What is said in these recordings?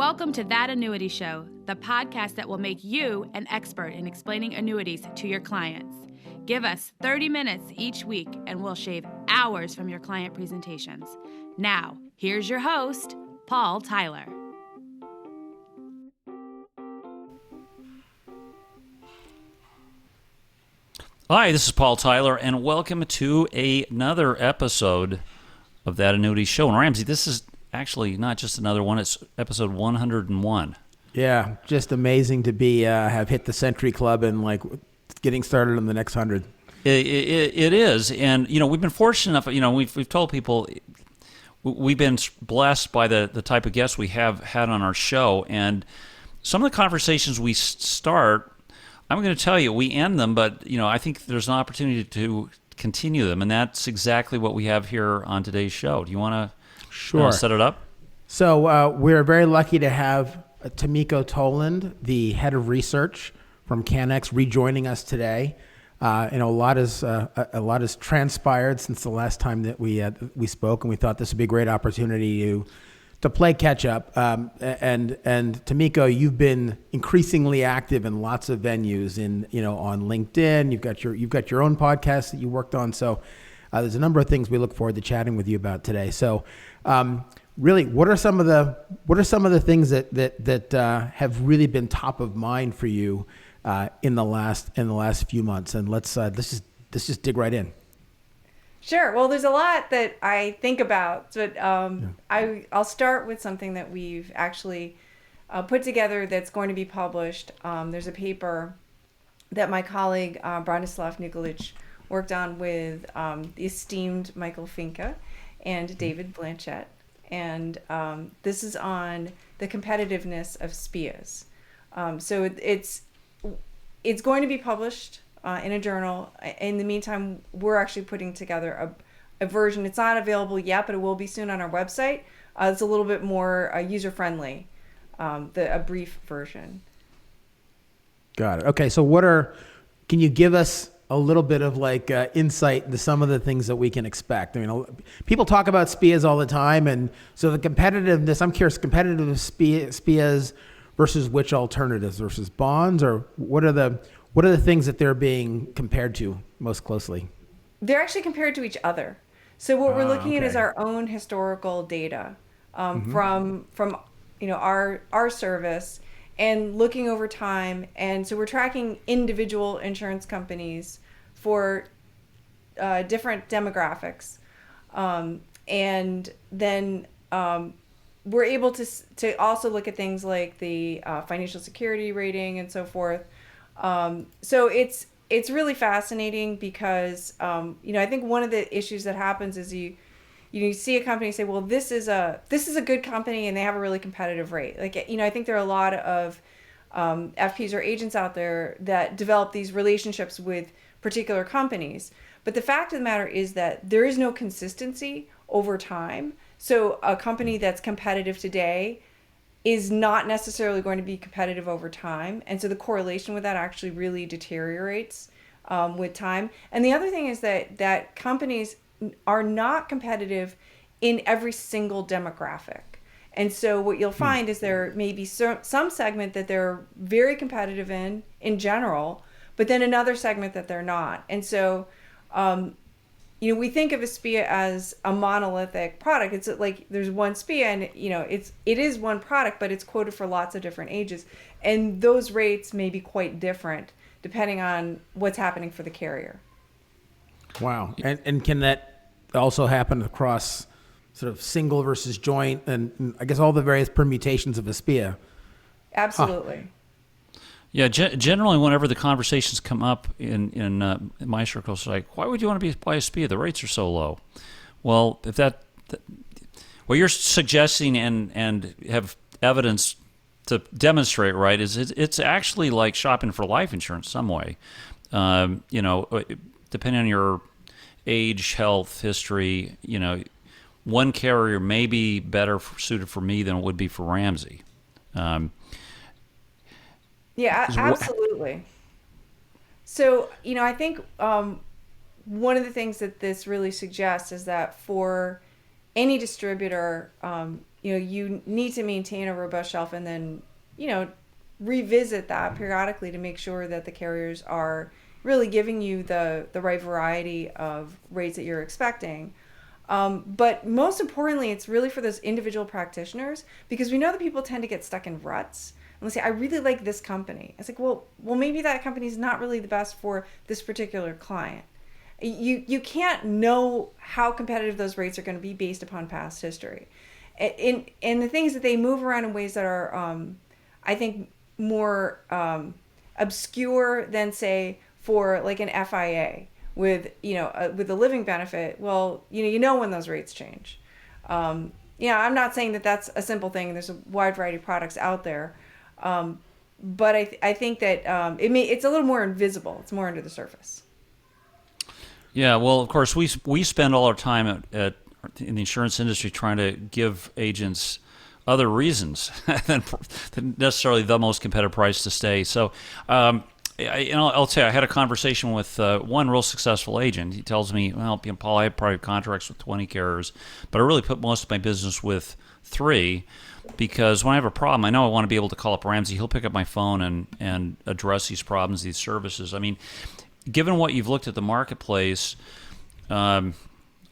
Welcome to That Annuity Show, the podcast that will make you an expert in explaining annuities to your clients. Give us 30 minutes each week and we'll shave hours from your client presentations. Now, here's your host, Paul Tyler. Hi, this is Paul Tyler, and welcome to another episode of That Annuity Show. And Ramsey, this is actually not just another one, it's episode 101. Yeah, just amazing to be have hit the Century Club and like getting started on the next 100. It is, and we've been fortunate enough. We've told people we've been blessed by the type of guests we have had on our show, and some of the conversations we start, I'm going to tell you, we end them, but I think there's an opportunity to continue them, and that's exactly what we have here on today's show. Do you want to set it up? So we're very lucky to have Tamiko Toland, the head of research from CANNEX, rejoining us today. A lot has transpired since the last time that we spoke, and we thought this would be a great opportunity to play catch up. And Tamiko, you've been increasingly active in lots of venues on LinkedIn. You've got your own podcast that you worked on. So there's a number of things we look forward to chatting with you about today. So really, what are some of the things that have really been top of mind for you in the last few months? And let's just dig right in. Sure. Well, there's a lot that I think about, but I'll start with something that we've actually put together that's going to be published. There's a paper that my colleague Branislav Nikolic worked on with the esteemed Michael Finke and David Blanchett, and this is on the competitiveness of SPIAs. So it's going to be published in a journal. In the meantime, we're actually putting together a version. It's not available yet, but it will be soon on our website. It's a little bit more user-friendly, a brief version. Got it. Okay, so can you give us a little bit of insight into some of the things that we can expect? I mean, people talk about SPIAs all the time, and so the competitiveness, I'm curious, competitive SPIAs versus which alternatives, versus bonds, or what are the things that they're being compared to most closely? They're actually compared to each other. So what we're looking at is our own historical data from our service, and looking over time. And so we're tracking individual insurance companies for different demographics, and then we're able to also look at things like the financial security rating and so forth. So it's really fascinating because I think one of the issues that happens is you see a company say, well, this is a good company and they have a really competitive rate. I think there are a lot of FPs or agents out there that develop these relationships with particular companies. But the fact of the matter is that there is no consistency over time. So a company that's competitive today is not necessarily going to be competitive over time. And so the correlation with that actually really deteriorates with time. And the other thing is that companies are not competitive in every single demographic. And so what you'll find is there may be some segment that they're very competitive in general, but then another segment that they're not. And so, we think of a SPIA as a monolithic product. It's like there's one SPIA, and it is one product, but it's quoted for lots of different ages, and those rates may be quite different depending on what's happening for the carrier. Wow. And can that also happen across sort of single versus joint, and I guess all the various permutations of a SPIA? Absolutely. Yeah, generally, whenever the conversations come up in my circles, like, why would you want to buy a SPIA? The rates are so low. Well, if what you're suggesting and have evidence to demonstrate, right, is it's actually like shopping for life insurance some way. Depending on your age, health, history, one carrier may be better suited for me than it would be for Ramsey. Yeah, absolutely. So, I think one of the things that this really suggests is that for any distributor, you need to maintain a robust shelf, and then, revisit that periodically to make sure that the carriers are really giving you the right variety of rates that you're expecting. But most importantly, it's really for those individual practitioners, because we know that people tend to get stuck in ruts. And they say, I really like this company. It's like, well, maybe that company is not really the best for this particular client. You can't know how competitive those rates are going to be based upon past history. And the things that they move around in ways that are, I think, more obscure than, say, for like an FIA with with a living benefit. Well, you know when those rates change. I'm not saying that that's a simple thing. There's a wide variety of products out there, but I think that it's a little more invisible. It's more under the surface. Yeah, well, of course, we spend all our time in the insurance industry trying to give agents other reasons than necessarily the most competitive price to stay. So, I'll tell you, I had a conversation with one real successful agent. He tells me, well, Paul, I have private contracts with 20 carriers, but I really put most of my business with 3, because when I have a problem, I know I want to be able to call up Ramsey. He'll pick up my phone and address these problems, these services. I mean, given what you've looked at the marketplace,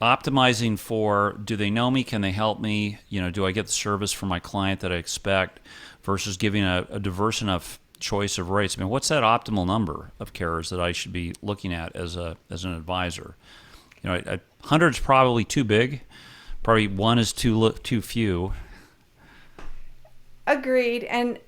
optimizing for, do they know me? Can they help me? Do I get the service from my client that I expect, versus giving a diverse enough choice of rates? I mean, what's that optimal number of carriers that I should be looking at as an advisor? 100 is probably too big. Probably 1 is too few. Agreed. And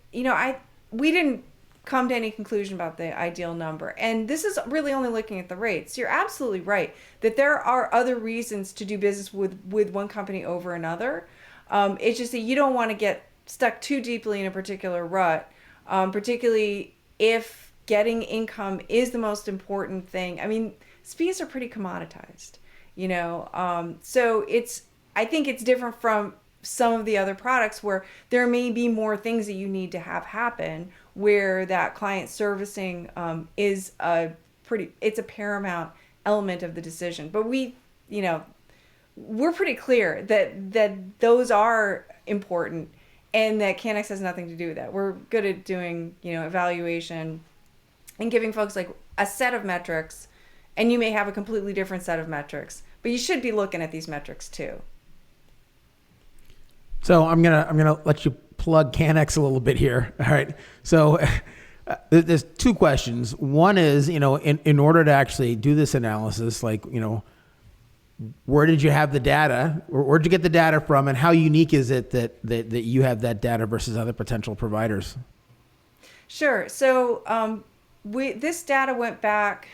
we didn't come to any conclusion about the ideal number. And this is really only looking at the rates. You're absolutely right that there are other reasons to do business with one company over another. It's just that you don't want to get stuck too deeply in a particular rut, particularly if getting income is the most important thing. I mean, SPIAs are pretty commoditized, so I think it's different from some of the other products where there may be more things that you need to have happen, where that client servicing is it's a paramount element of the decision. But we're pretty clear that those are important, and that CANNEX has nothing to do with that. We're good at doing evaluation and giving folks like a set of metrics, and you may have a completely different set of metrics, but you should be looking at these metrics too. So I'm gonna let you plug CANNEX a little bit here. All right. So there's 2 questions. One is, in order to actually do this analysis, like, where did you have the data, or where'd you get the data from, and how unique is it that you have that data versus other potential providers? Sure. So this data went back,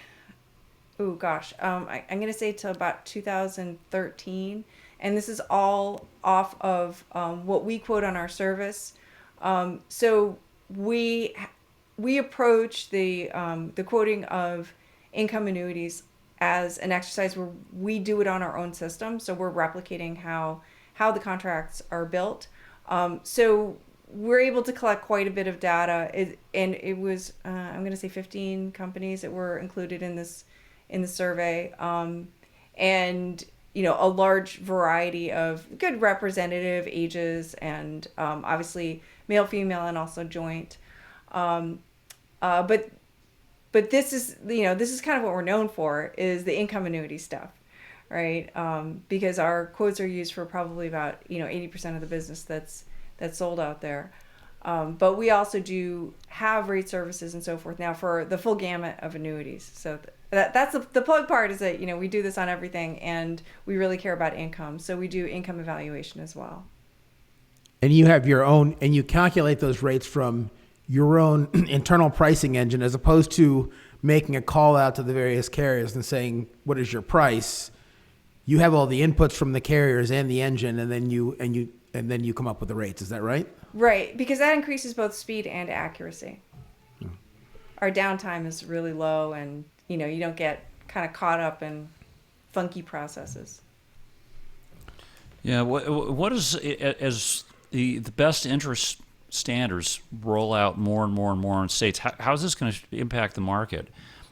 I'm going to say to about 2013. And this is all off of what we quote on our service. So we approach the quoting of income annuities as an exercise where we do it on our own system. So we're replicating how the contracts are built. So we're able to collect quite a bit of data. And it was I'm going to say 15 companies that were included in the survey, and a large variety of good representative ages, and obviously male, female, and also joint. But this is kind of what we're known for, is the income annuity stuff, right? Because our quotes are used for probably about 80% of the business that's sold out there. But we also do have rate services and so forth now for the full gamut of annuities. So that's the plug part, is that we do this on everything, and we really care about income. So we do income evaluation as well. And you have your own, and you calculate those rates from your own internal pricing engine, as opposed to making a call out to the various carriers and saying, what is your price? You have all the inputs from the carriers and the engine, and then you come up with the rates. Is that right? Right, because that increases both speed and accuracy. Our downtime is really low, and you don't get kind of caught up in funky processes. Yeah, what is, as the best interest standards roll out more and more and more in states, how is this going to impact the market?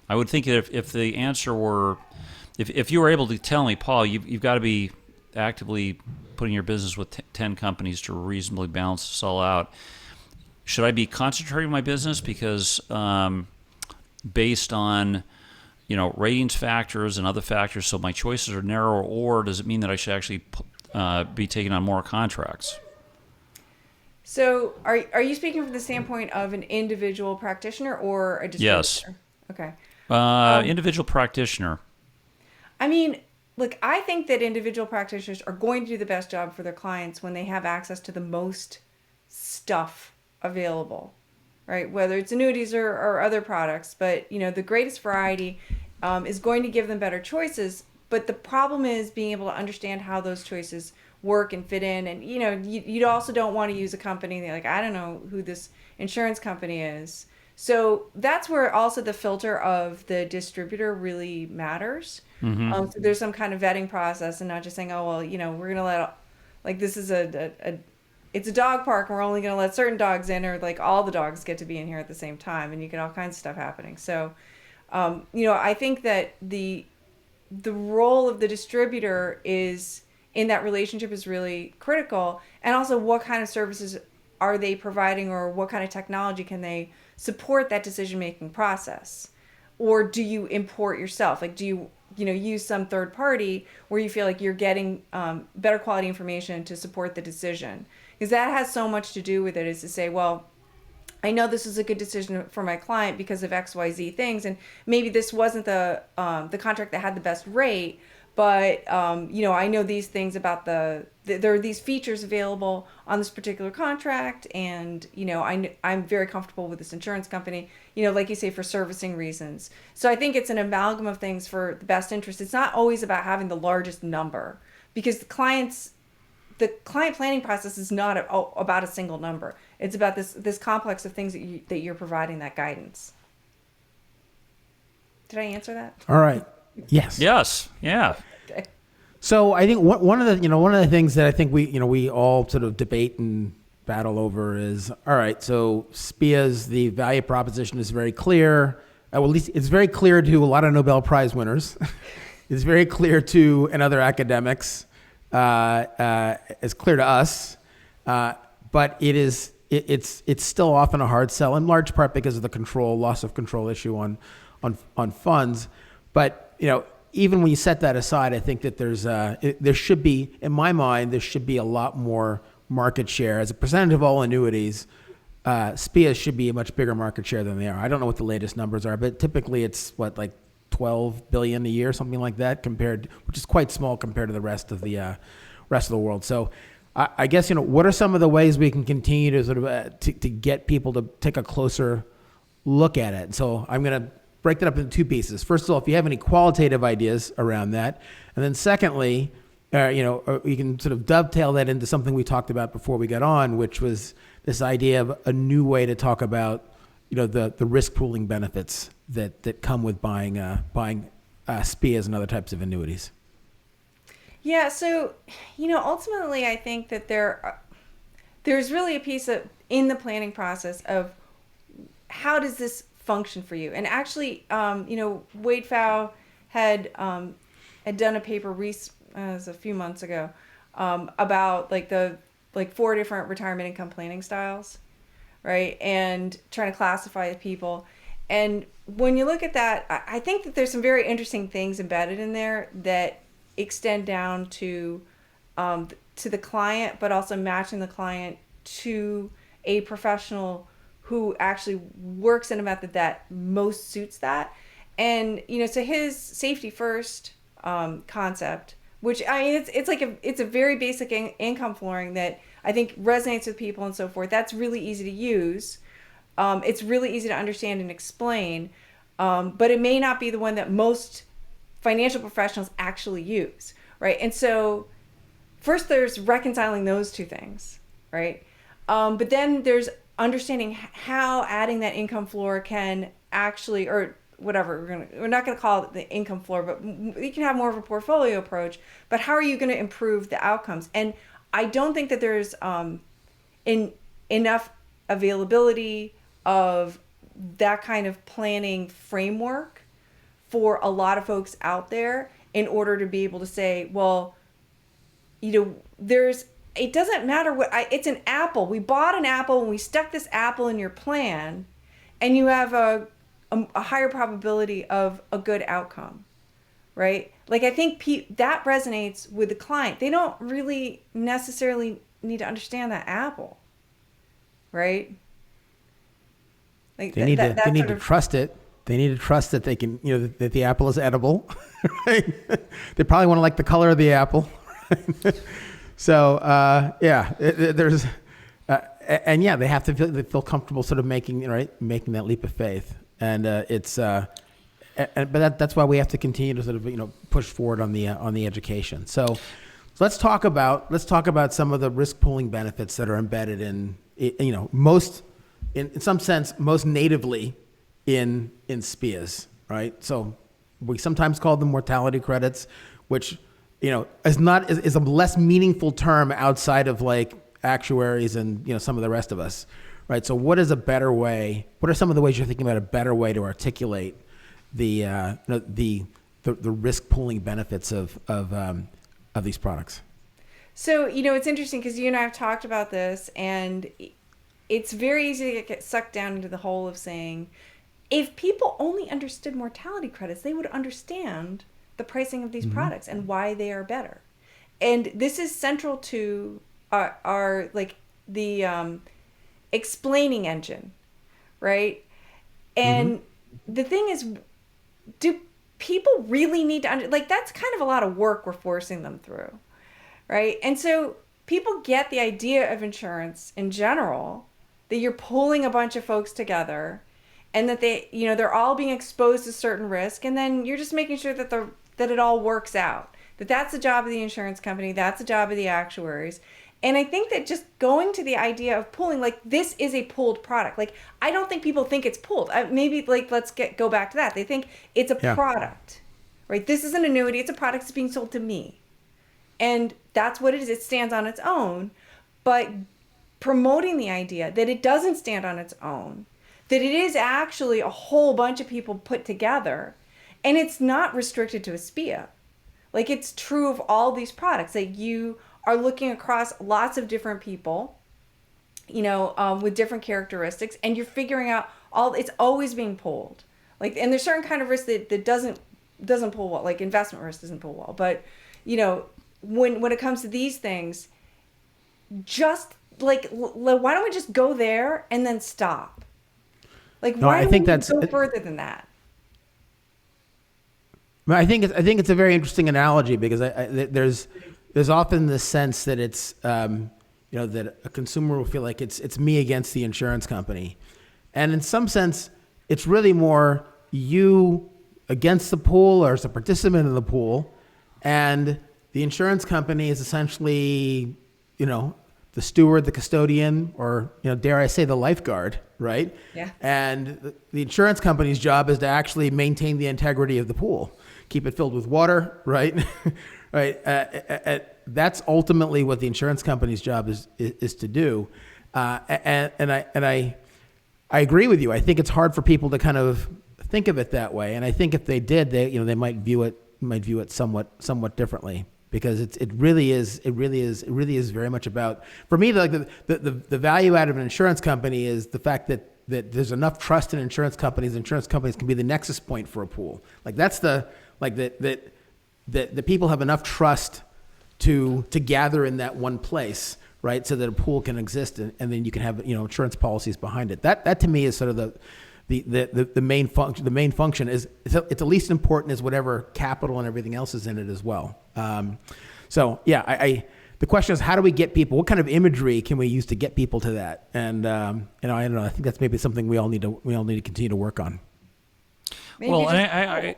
I would think that if the answer were, if you were able to tell me, Paul, you've got to be actively putting your business with 10 companies to reasonably balance this all out. Should I be concentrating my business because based on ratings factors and other factors, so my choices are narrower, or does it mean that I should actually be taking on more contracts? So are you speaking from the standpoint of an individual practitioner or a distributor? Yes. Okay. Individual practitioner. I mean, look, I think that individual practitioners are going to do the best job for their clients when they have access to the most stuff available, right? Whether it's annuities or other products, but the greatest variety is going to give them better choices. But the problem is being able to understand how those choices work and fit in. And you also don't want to use a company that, like, I don't know who this insurance company is. So that's where also the filter of the distributor really matters. Mm-hmm. So there's some kind of vetting process, and not just saying, oh well, we're gonna let, like, this is it's a dog park and we're only gonna let certain dogs in, or like all the dogs get to be in here at the same time, and you get all kinds of stuff happening. So I think that the role of the distributor is in that relationship is really critical, and also what kind of services are they providing, or what kind of technology can they support that decision-making process? Or do you import yourself? Like, do you use some third party where you feel like you're getting better quality information to support the decision? Because that has so much to do with it, is to say, well, I know this is a good decision for my client because of XYZ things, and maybe this wasn't the contract that had the best rate, but I know these things about there are these features available on this particular contract, and I'm very comfortable with this insurance company, like you say, for servicing reasons. So I think it's an amalgam of things for the best interest. It's not always about having the largest number, because the client planning process is not about a single number. It's about this complex of things that you're providing that guidance. Did I answer that? All right. Yes. Yes. Yeah. Okay. So I think one of the things that I think we all sort of debate and battle over is, all right, so SPIAs, the value proposition is very clear. Well, at least it's very clear to a lot of Nobel Prize winners. It's very clear to other academics. It's clear to us, but it's still often a hard sell, in large part because of the loss of control issue on funds. But even when you set that aside, I think that there should be, in my mind, a lot more market share as a percentage of all annuities. SPIAs should be a much bigger market share than they are. I don't know what the latest numbers are, but typically it's like 12 billion a year, something like that, which is quite small compared to the rest of the world. So I guess what are some of the ways we can continue to sort of to get people to take a closer look at it? So I'm going to break that up into two pieces. First of all, if you have any qualitative ideas around that, and then secondly, you can sort of dovetail that into something we talked about before we got on, which was this idea of a new way to talk about the risk pooling benefits that come with buying SPIAs and other types of annuities. Yeah, so ultimately, I think that there's really a piece in the planning process of how does this function for you. And actually, Wade Pfau had done a paper a few months ago about the 4 different retirement income planning styles, right? And trying to classify people. And when you look at that, I think that there's some very interesting things embedded in there that extend down to the client, but also matching the client to a professional who actually works in a method that most suits that. And so his safety first concept, which it's a very basic income flooring that I think resonates with people and so forth. That's really easy to use. It's really easy to understand and explain, but it may not be the one that most financial professionals actually use, right? And so first there's reconciling those two things, right? But then there's understanding how adding that income floor can actually, or whatever, we're not going to call it the income floor, but you can have more of a portfolio approach. But how are you going to improve the outcomes? And I don't think that there's enough availability of that kind of planning framework for a lot of folks out there in order to be able to say, well, it doesn't matter it's an apple. We bought an apple and we stuck this apple in your plan, and you have a higher probability of a good outcome, right? Like, I think that resonates with the client. They don't really necessarily need to understand that apple, right? Like they need to trust it. They need to trust that they can, that the apple is edible, right? They probably want to like the color of the apple. Right? So, there's, and yeah, they have to feel comfortable sort of making that leap of faith. And but that's why we have to continue to sort of, push forward on the education. So let's talk about some of the risk pooling benefits that are embedded in some sense, most natively in SPIAs, right? So we sometimes call them mortality credits, which, is a less meaningful term outside of like actuaries and, some of the rest of us, right? So what are some of the ways you're thinking about a better way to articulate the risk pooling benefits of these products? So, it's interesting because you and I have talked about this, and it's very easy to get sucked down into the hole of saying, if people only understood mortality credits, they would understand the pricing of these products and why they are better. And this is central to our explaining engine, right? And the thing is, do people really need to that's kind of a lot of work we're forcing them through, right? And so people get the idea of insurance in general, that you're pulling a bunch of folks together, and that they're all being exposed to certain risk, and then you're just making sure that it all works out. That's the job of the insurance company, that's the job of the actuaries. And I think that just going to the idea of pooling, like, this is a pooled product. Like, I don't think people think it's pooled. Maybe let's go back to that. They think it's a product, right? This is an annuity. It's a product that's being sold to me. And that's what it is. It stands on its own. But promoting the idea that it doesn't stand on its own, that it is actually a whole bunch of people put together, and it's not restricted to a SPIA. Like, it's true of all these products, that you are looking across lots of different people, with different characteristics, and you're figuring out it's always being pulled. Like, and there's certain kind of risk that doesn't pull well, like investment risk doesn't pull well. But, when it comes to these things, just like, why don't we just go there and then stop? Like, why don't we go further than that? I think it's a very interesting analogy, because there's often this sense that it's that a consumer will feel like it's me against the insurance company, and in some sense it's really more you against the pool, or as a participant in the pool, and the insurance company is essentially the steward, the custodian, or dare I say the lifeguard, right? Yeah. And the insurance company's job is to actually maintain the integrity of the pool, keep it filled with water, right? Right. That's ultimately what the insurance company's job is to do. And I agree with you. I think it's hard for people to kind of think of it that way. And I think if they did, they might view it somewhat differently, because it really is very much about, for me, the value out of an insurance company is the fact that there's enough trust in insurance companies. Insurance companies can be the nexus point for a pool. Like, that's that people have enough trust to gather in that one place, right? So that a pool can exist, and then you can have insurance policies behind it. That to me is sort of the main function. The main function is it's at least important as whatever capital and everything else is in it as well. So yeah, the question is, how do we get people? What kind of imagery can we use to get people to that? And I don't know. I think that's maybe something we all need to continue to work on. Maybe well, I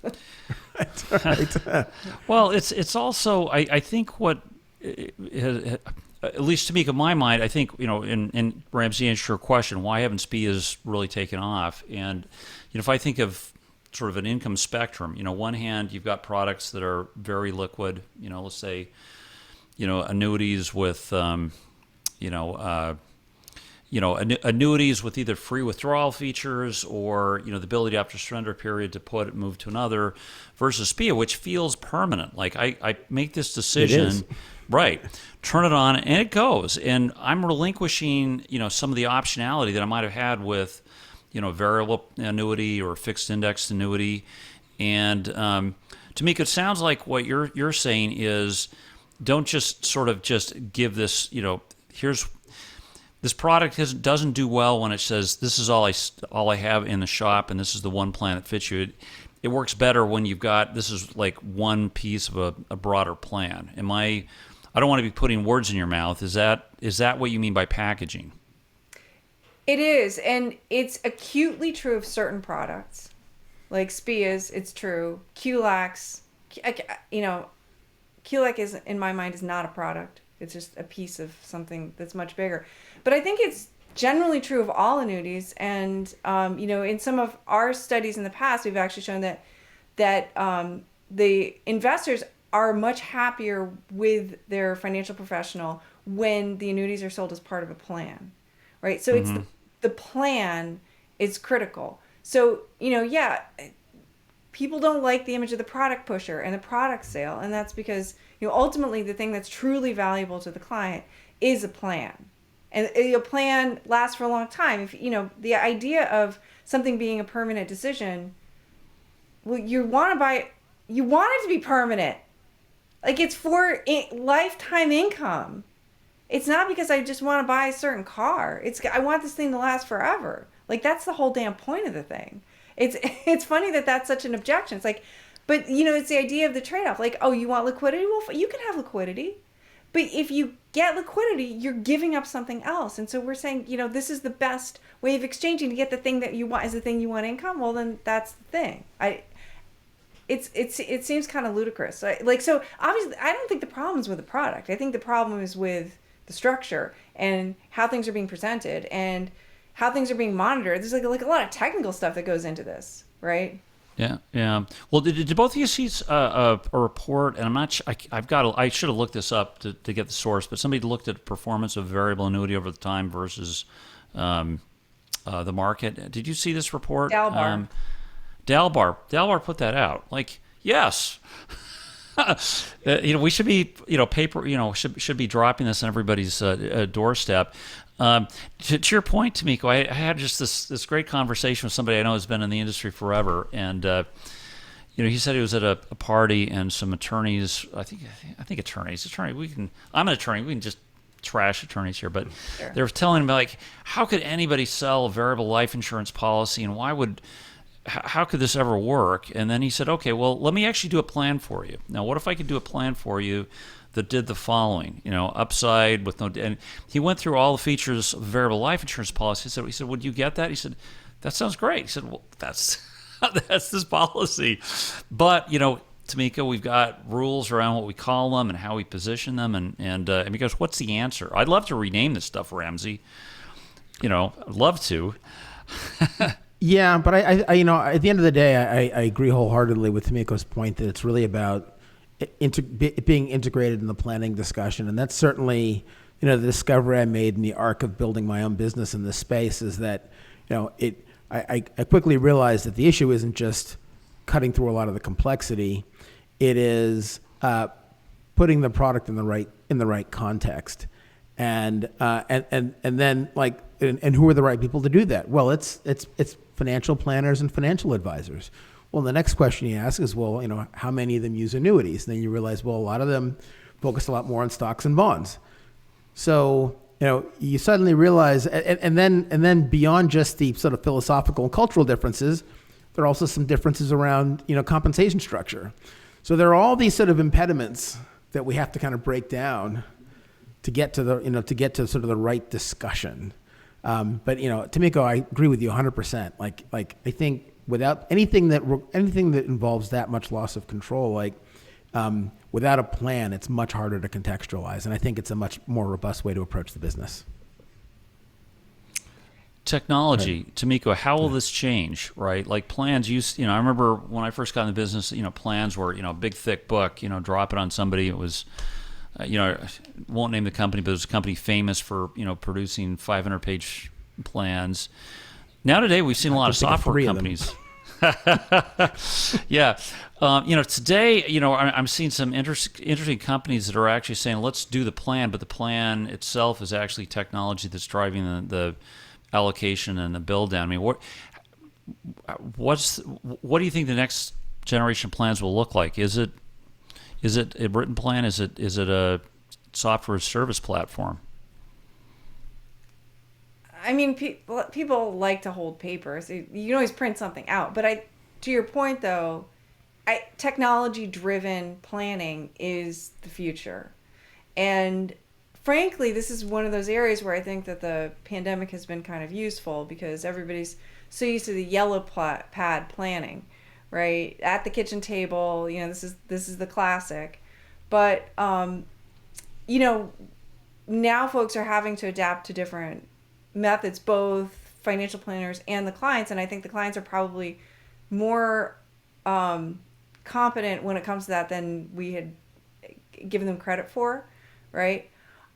right. Well, it's also, I think what, at least to me, in my mind, I think, in Ramsey answered your question, why haven't SPIAs really taken off? And, if I think of sort of an income spectrum, one hand, you've got products that are very liquid, let's say, annuities with, annuities with either free withdrawal features or the ability after surrender period to move to another, versus SPIA, which feels permanent. Like I make this decision, right? Turn it on and it goes, and I'm relinquishing some of the optionality that I might have had with variable annuity or fixed indexed annuity. And Tamiko, it sounds like what you're saying is, don't just sort of just give this, here's this product doesn't do well when it says this is all I have in the shop and this is the one plan that fits you. It works better when you've got, this is like one piece of a broader plan. I don't want to be putting words in your mouth. Is that what you mean by packaging? It is, and it's acutely true of certain products. Like SPIAs, it's true. QLACs, QLAC is, in my mind, is not a product. It's just a piece of something that's much bigger. But I think it's generally true of all annuities. And, in some of our studies in the past, we've actually shown that the investors are much happier with their financial professional when the annuities are sold as part of a plan, right? So it's the plan is critical. So, people don't like the image of the product pusher and the product sale. And that's because, ultimately the thing that's truly valuable to the client is a plan. And a plan lasts for a long time. If, the idea of something being a permanent decision, well, you want it to be permanent. Like, it's for lifetime income. It's not because I just want to buy a certain car. I want this thing to last forever. Like, that's the whole damn point of the thing. It's funny that that's such an objection. It's like, but it's the idea of the trade-off. Like, oh, you want liquidity? Well, you can have liquidity. But if you get liquidity, you're giving up something else. And so we're saying, this is the best way of exchanging to get the thing that you want. Is the thing you want income? Well, then that's the thing. It seems kind of ludicrous. So obviously, I don't think the problem's with the product. I think the problem is with the structure and how things are being presented and how things are being monitored. There's like a lot of technical stuff that goes into this, right? Yeah. Well, did both of you see a report? And I'm not sure. I should have looked this up to get the source. But somebody looked at performance of variable annuity over the time versus the market. Did you see this report? Dalbar. Dalbar put that out. Like, yes. We should be, should be dropping this on everybody's doorstep. To your point, Tamiko, I had just this great conversation with somebody I know has been in the industry forever, and he said he was at a party and some attorneys. I think attorneys. I'm an attorney. We can just trash attorneys here, but sure. They were telling him like, how could anybody sell a variable life insurance policy, and how could this ever work? And then he said, okay, well, let me actually do a plan for you. Now, what if I could do a plan for you that did the following, upside with no, and he went through all the features of a variable life insurance policy. He said, would you get that? He said, that sounds great. He said, well, that's this policy. But, Tamiko, we've got rules around what we call them and how we position them. And because what's the answer? I'd love to rename this stuff, Ramsey. I'd love to. Yeah, but I at the end of the day, I agree wholeheartedly with Tamiko's point that it's really about being integrated in the planning discussion. And that's certainly, the discovery I made in the arc of building my own business in this space is that, I quickly realized that the issue isn't just cutting through a lot of the complexity. It is putting the product in the right context. And then and who are the right people to do that? Well, it's financial planners and financial advisors. Well, the next question you ask is, well, how many of them use annuities? And then you realize, well, a lot of them focus a lot more on stocks and bonds. So, you suddenly realize, and then beyond just the sort of philosophical and cultural differences, there are also some differences around, compensation structure. So there are all these sort of impediments that we have to kind of break down to get to sort of the right discussion. But Tamiko, I agree with you 100%. Like I think without anything that involves that much loss of control, without a plan, it's much harder to contextualize. And I think it's a much more robust way to approach the business. Technology, right. Tamiko, how will this change, right? Like plans I remember when I first got in the business, plans were, a big thick book, drop it on somebody. It was won't name the company, but it's a company famous for producing 500-page plans. Now today we've seen a lot of software companies. Yeah. Today, I'm seeing some interesting companies that are actually saying, let's do the plan, but the plan itself is actually technology that's driving the allocation and the build down. I mean, what do you think the next generation plans will look like? Is it a written plan? Is it a software service platform? I mean, people like to hold papers. You can always print something out. But to your point, though, technology-driven planning is the future. And frankly, this is one of those areas where I think that the pandemic has been kind of useful because everybody's so used to the yellow pad planning, right? At the kitchen table, this is the classic. But, now folks are having to adapt to different methods, both financial planners and the clients, and I think the clients are probably more competent when it comes to that than we had given them credit for, right?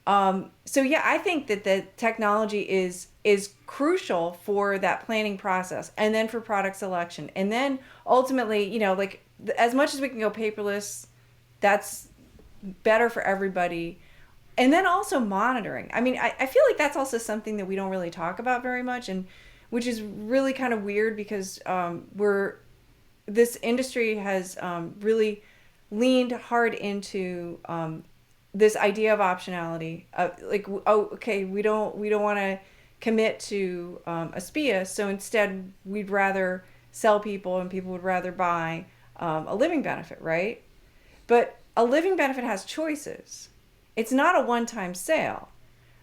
So yeah, I think that the technology is crucial for that planning process, and then for product selection, and then ultimately, as much as we can go paperless, that's better for everybody. And then also monitoring. I mean, I feel like that's also something that we don't really talk about very much, and which is really kind of weird because this industry has really leaned hard into this idea of optionality. We don't want to commit to a SPIA, so instead we'd rather sell people, and people would rather buy a living benefit, right? But a living benefit has choices. It's not a one-time sale,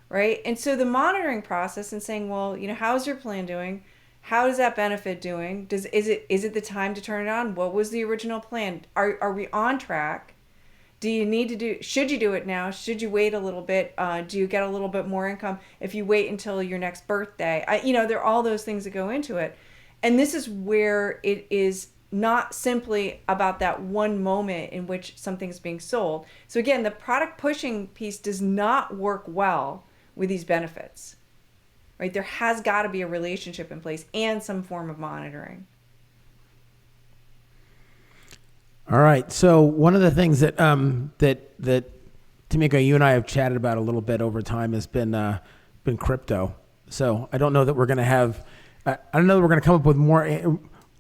right? And so the monitoring process and saying, well, how's your plan doing? How is that benefit doing? Is it the time to turn it on? What was the original plan? Are we on track? Should you do it now? Should you wait a little bit? Do you get a little bit more income if you wait until your next birthday? There are all those things that go into it. And this is where it is not simply about that one moment in which something's being sold. So again, the product pushing piece does not work well with these benefits, right? There has got to be a relationship in place and some form of monitoring. All right. So one of the things that that Tamiko, you and I have chatted about a little bit over time has been crypto. So I don't know that we're going to have. I don't know that we're going to come up with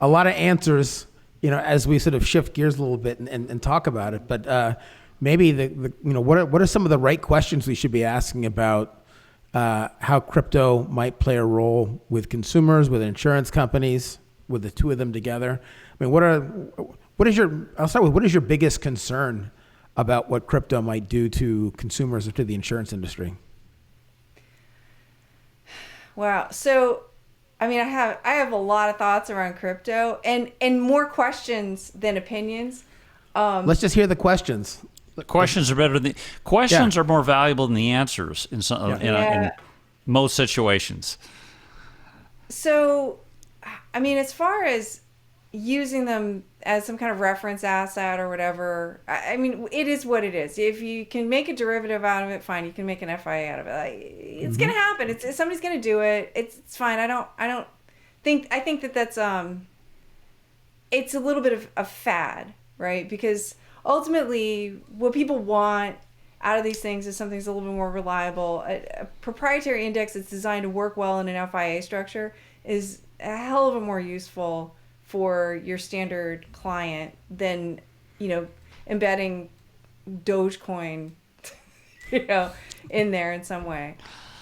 a lot of answers, as we sort of shift gears a little bit and talk about it. But maybe what are some of the right questions we should be asking about how crypto might play a role with consumers, with insurance companies, with the two of them together? I mean, I'll start with, what is your biggest concern about what crypto might do to consumers or to the insurance industry? Wow. So, I mean, I have a lot of thoughts around crypto and more questions than opinions. Let's just hear the questions. Questions are better than are more valuable than the answers in most situations. So, I mean, as far as using them as some kind of reference asset or whatever, I mean, it is what it is. If you can make a derivative out of it, fine. You can make an FIA out of it. It's going to happen. Somebody's going to do it. It's fine. I think that that's it's a little bit of a fad, right? Because ultimately, what people want out of these things is something that's a little bit more reliable. A proprietary index that's designed to work well in an FIA structure is a hell of a more useful for your standard client than, embedding Dogecoin, in there in some way.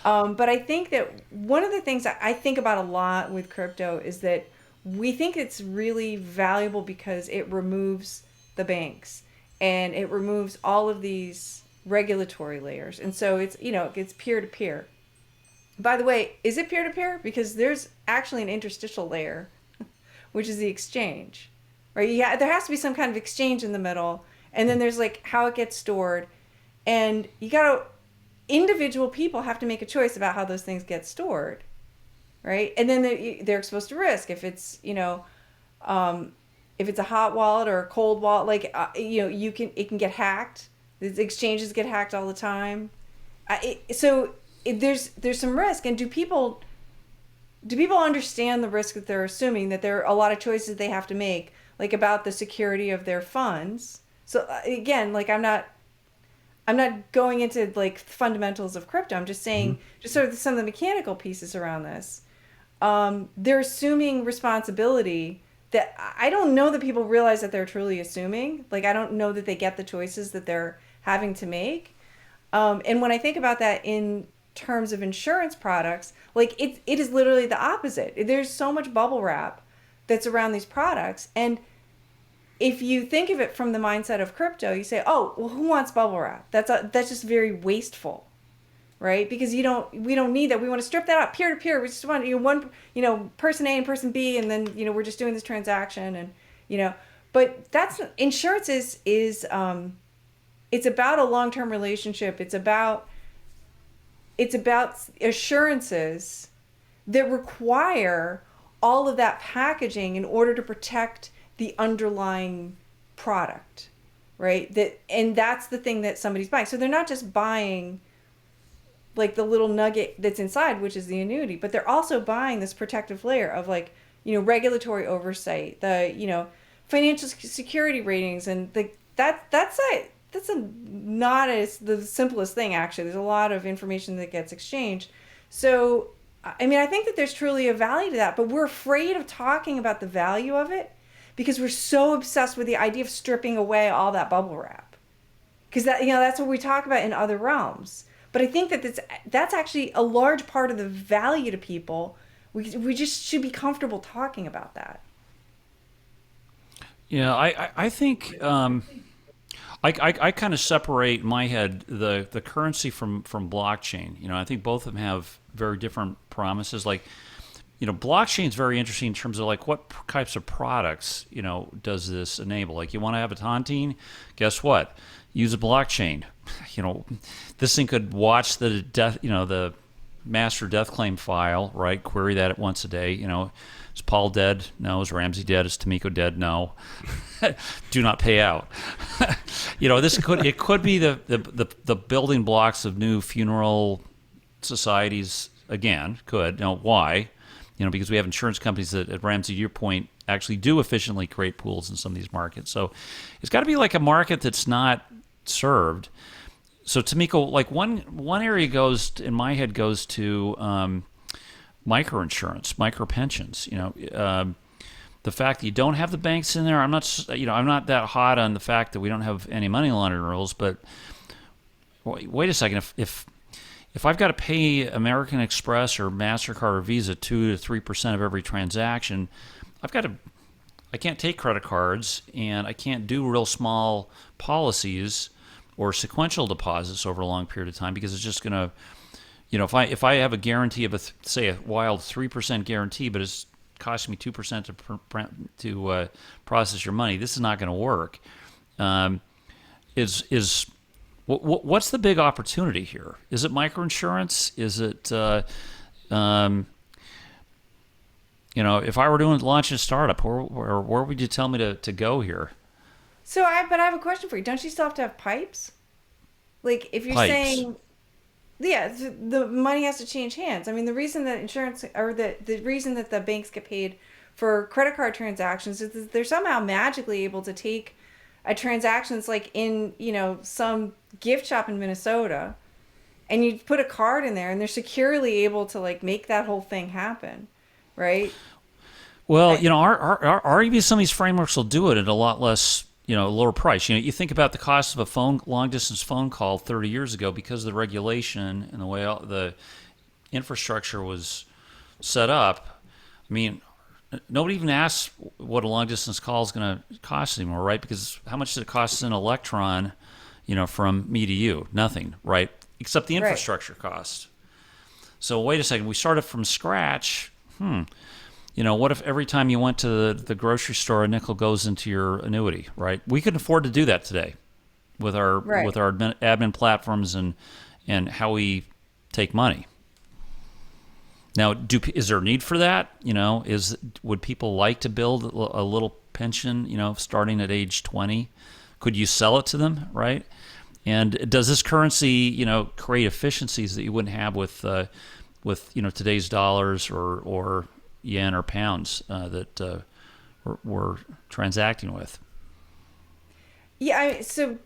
But I think that one of the things that I think about a lot with crypto is that we think it's really valuable because it removes the banks and it removes all of these regulatory layers. And so it's peer-to-peer. By the way, is it peer-to-peer? Because there's actually an interstitial layer, which is the exchange, right? There has to be some kind of exchange in the middle, and then there's how it gets stored, and individual people have to make a choice about how those things get stored, right? And then they're exposed to risk if it's if it's a hot wallet or a cold wallet, it can get hacked, The exchanges get hacked all the time. There's some risk. And do people understand the risk that they're assuming, that there are a lot of choices they have to make, like about the security of their funds? So again, like I'm not going into like fundamentals of crypto. I'm just saying just sort of some of the mechanical pieces around this. They're assuming responsibility that I don't know that people realize that they're truly assuming. Like, I don't know that they get the choices that they're having to make. And when I think about that in terms of insurance products, like it is literally the opposite. There's so much bubble wrap that's around these products. And if you think of it from the mindset of crypto, you say, oh, well, who wants bubble wrap? That's just very wasteful. Right? Because we don't need that. We want to strip that out peer to peer. We just want, one, person A and person B, and then, we're just doing this transaction, and, but that's insurance is it's about a long-term relationship. It's about assurances that require all of that packaging in order to protect the underlying product, right? And that's the thing that somebody's buying. So they're not just buying like the little nugget that's inside, which is the annuity, but they're also buying this protective layer of like, regulatory oversight, the, financial security ratings, and that's not as the simplest thing, actually. There's a lot of information that gets exchanged. So, I mean, I think that there's truly a value to that, but we're afraid of talking about the value of it because we're so obsessed with the idea of stripping away all that bubble wrap. Because that's what we talk about in other realms. But I think that that's actually a large part of the value to people. We just should be comfortable talking about that. Yeah, I think I kind of separate in my head the currency from blockchain. I think both of them have very different promises. Like, blockchain is very interesting in terms of like what types of products does this enable. Like, you want to have a tontine, guess what? Use a blockchain. This thing could watch the death, the master death claim file, right? Query that once a day. Is Paul dead? No. Is Ramsey dead? Is Tamiko dead? No. Do not pay out. It could be the building blocks of new funeral societies again. Could. Why? Because we have insurance companies that, at Ramsey, to your point, actually do efficiently create pools in some of these markets. So it's got to be like a market that's not served. So Tamiko, like one area in my head goes to microinsurance, micro pensions. The fact that you don't have the banks in there. I'm not that hot on the fact that we don't have any money laundering rules. But wait a second, if I've got to pay American Express or MasterCard or Visa 2 to 3% of every transaction, I can't take credit cards, and I can't do real small policies or sequential deposits over a long period of time, because it's just going to, if I have a guarantee of a wild 3% guarantee, but it's costing me 2% to process your money, this is not going to work. What's the big opportunity here? Is it microinsurance? Is it if I were doing launching a startup, where would you tell me to go here? So I have a question for you. Don't you still have to have pipes? Like, if you're saying, yeah, the money has to change hands. I mean, the reason that insurance, or the reason that the banks get paid for credit card transactions is that they're somehow magically able to take a transaction that's like in, some gift shop in Minnesota, and you put a card in there, and they're securely able to like make that whole thing happen, right? Well, arguably some of these frameworks will do it at a lot less, lower price. You think about the cost of a long distance phone call 30 years ago, because of the regulation and the way the infrastructure was set up. I mean, nobody even asks what a long distance call is going to cost anymore, right? Because how much does it cost an electron, from me to you? Nothing, right? Except the infrastructure cost. So wait a second, we started from scratch. What if every time you went to the grocery store, a nickel goes into your annuity, right? We can afford to do that today with our admin platforms and how we take money. Now, is there a need for that? Would people like to build a little pension, starting at age 20? Could you sell it to them, right? And does this currency, create efficiencies that you wouldn't have with today's dollars or yen or pounds that we're transacting with? Yeah.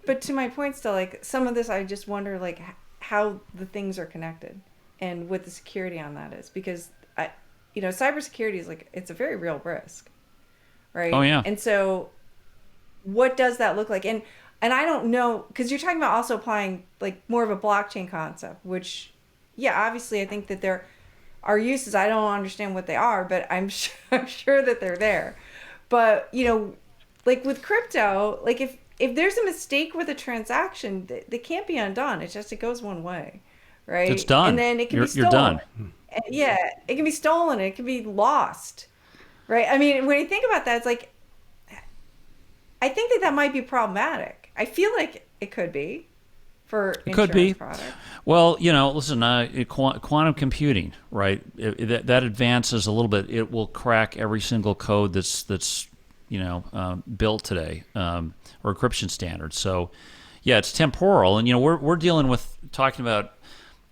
But to my point, still, like some of this, I just wonder, like how the things are connected and what the security on that is, because cybersecurity is it's a very real risk, right? Oh yeah. And so, what does that look like? And I don't know, because you're talking about also applying like more of a blockchain concept, which, yeah, obviously I think that there are uses. I don't understand what they are, but I'm sure that they're there. But like with crypto, like if there's a mistake with a transaction, they can't be undone. It goes one way, right? It's done. And then it can be stolen. You're done. Yeah, it can be stolen. It can be lost, right? I mean, when you think about that, it's like, I think that might be problematic. I feel like it could be for insurance products. Well, listen, quantum computing, right? That advances a little bit. It will crack every single code that's built today, or encryption standards. So, yeah, it's temporal, and we're dealing with talking about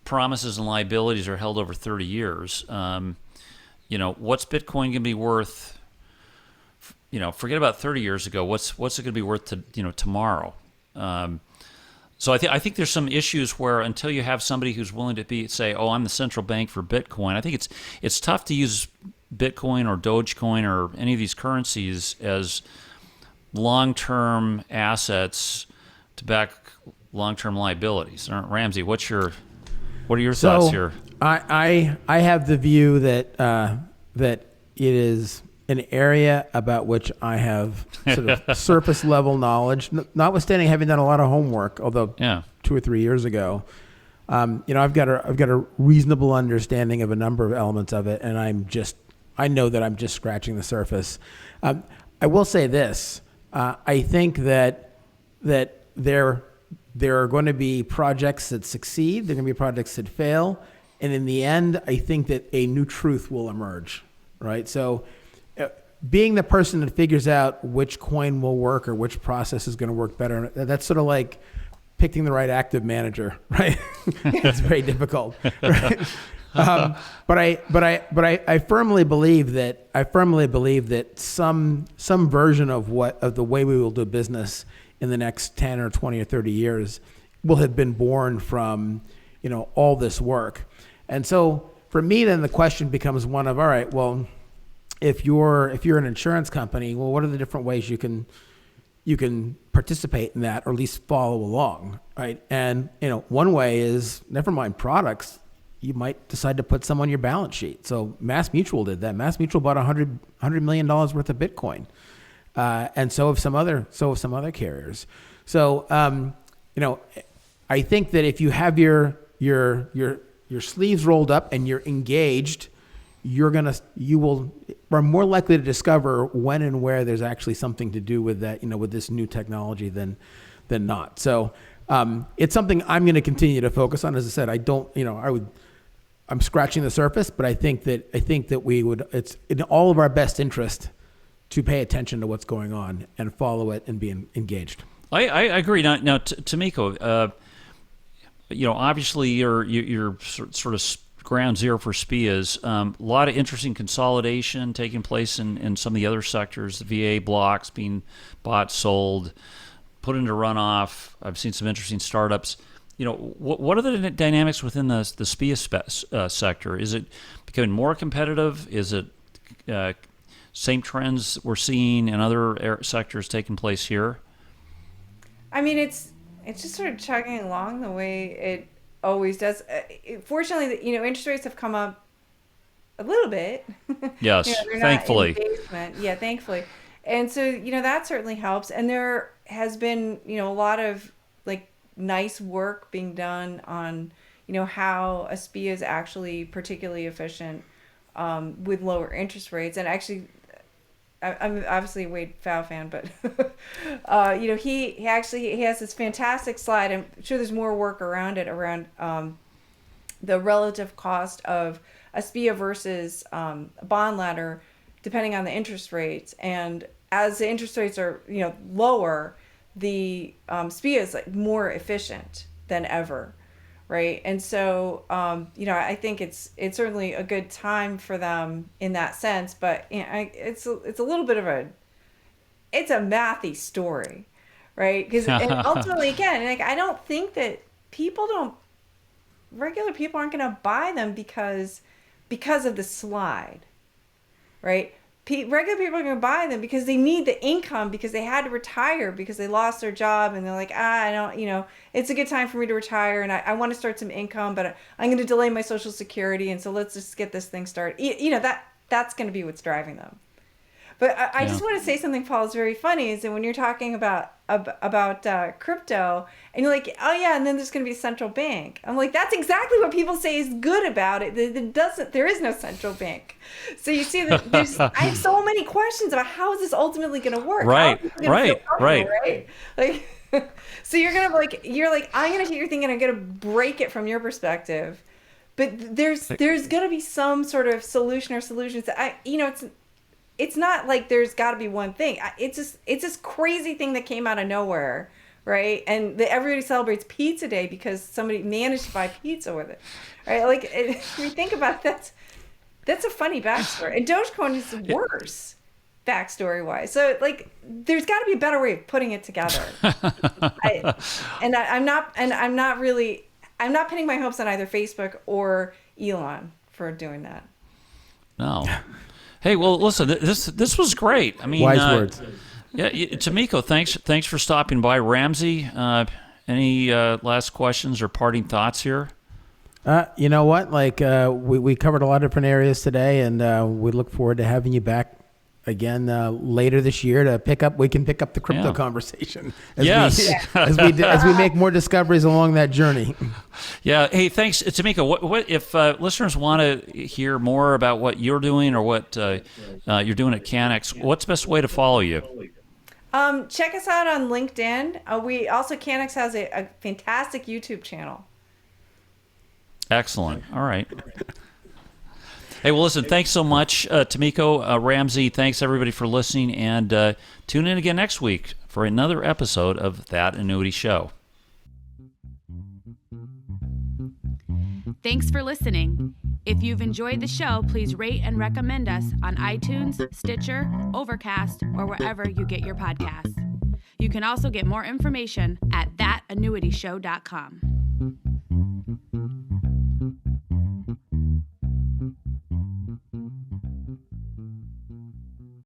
promises and liabilities are held over 30 years. What's Bitcoin going to be worth? Forget about 30 years ago. What's it going to be worth tomorrow? So I think there's some issues where until you have somebody who's willing to say, oh, I'm the central bank for Bitcoin. I think it's tough to use Bitcoin or Dogecoin or any of these currencies as long-term assets to back long-term liabilities. Ramsey, what are your thoughts here? I have the view that that it is an area about which I have sort of surface level knowledge, notwithstanding having done a lot of homework, although 2 or 3 years ago. I've got a reasonable understanding of a number of elements of it, and I know that I'm just scratching the surface. I will say this: I think that there are going to be projects that succeed. There are going to be projects that fail, and in the end, I think that a new truth will emerge. Right? So, being the person that figures out which coin will work or which process is going to work better, that's sort of like picking the right active manager, right? It's very difficult. Right? But I firmly believe that some version of the way we will do business in the next 10 or 20 or 30 years will have been born from all this work. And so for me, then the question becomes one of, all right, well, if you're an insurance company, well, what are the different ways you can participate in that, or at least follow along, right? And one way is, never mind products, you might decide to put some on your balance sheet. So Mass Mutual did that. Mass Mutual bought $100 million worth of Bitcoin, and so have some other carriers. So I think that if you have your sleeves rolled up and you're engaged, you are more likely to discover when and where there's actually something to do with that, with this new technology than not. So it's something I'm going to continue to focus on. As I said, I'm scratching the surface, but I think that it's in all of our best interest to pay attention to what's going on and follow it and be engaged. I agree. Now, Tamiko, obviously you're sort of ground zero for SPIAs. A lot of interesting consolidation taking place in some of the other sectors. The VA blocks being bought, sold, put into runoff. I've seen some interesting startups. What are the dynamics within the SPIA sector? Is it becoming more competitive? Is it same trends we're seeing in other sectors taking place here? I mean, it's just sort of chugging along the way it always does. Fortunately, interest rates have come up a little bit. Yes, thankfully. Yeah, thankfully. And so, that certainly helps. And there has been, a lot of nice work being done on, how a SPIA is actually particularly efficient with lower interest rates. And actually, I'm obviously a Wade Pfau fan, but he has this fantastic slide. I'm sure there's more work around it, around the relative cost of a SPIA versus a bond ladder, depending on the interest rates. And as the interest rates are lower, the SPIA is like more efficient than ever, right? And so I think it's certainly a good time for them in that sense, but it's a little bit of a mathy story, right? Because ultimately, again, like I don't think that regular people aren't going to buy them because of the slide, right? Regular people are going to buy them because they need the income, because they had to retire, because they lost their job, and they're like, I don't, it's a good time for me to retire, and I want to start some income, but I'm going to delay my Social Security, and so let's just get this thing started. That's going to be what's driving them. But I just want to say something, Paul, is very funny, is that when you're talking about crypto, and you're like, oh yeah, and then there's going to be a central bank. I'm like, that's exactly what people say is good about it. There is no central bank. So you see that I have so many questions about how is this ultimately going to work? Right. Like, so you're going to I'm going to take your thing and I'm going to break it from your perspective. But there's going to be some sort of solution or solutions. It's not like there's got to be one thing. It's this crazy thing that came out of nowhere, right? And everybody celebrates Pizza Day because somebody managed to buy pizza with it, right? Like, if you think about that, that's a funny backstory. And Dogecoin is worse, backstory-wise. So, like, there's got to be a better way of putting it together. I'm not pinning my hopes on either Facebook or Elon for doing that. No. Hey, well, listen, this was great. I mean, wise words. Yeah, Tamiko, thanks for stopping by. Ramsey, any last questions or parting thoughts here? You know what? Like we covered a lot of different areas today, and we look forward to having you back again later this year to pick up the crypto conversation as we make more discoveries along that journey. Yeah. Hey, thanks, Tamiko. What if listeners want to hear more about what you're doing or what you're doing at CANNEX? What's the best way to follow you? Check us out on LinkedIn. CANNEX has a fantastic YouTube channel. Excellent. All right. Hey, well, listen, thanks so much, Tamiko, Ramsey. Thanks, everybody, for listening. And tune in again next week for another episode of That Annuity Show. Thanks for listening. If you've enjoyed the show, please rate and recommend us on iTunes, Stitcher, Overcast, or wherever you get your podcasts. You can also get more information at thatannuityshow.com.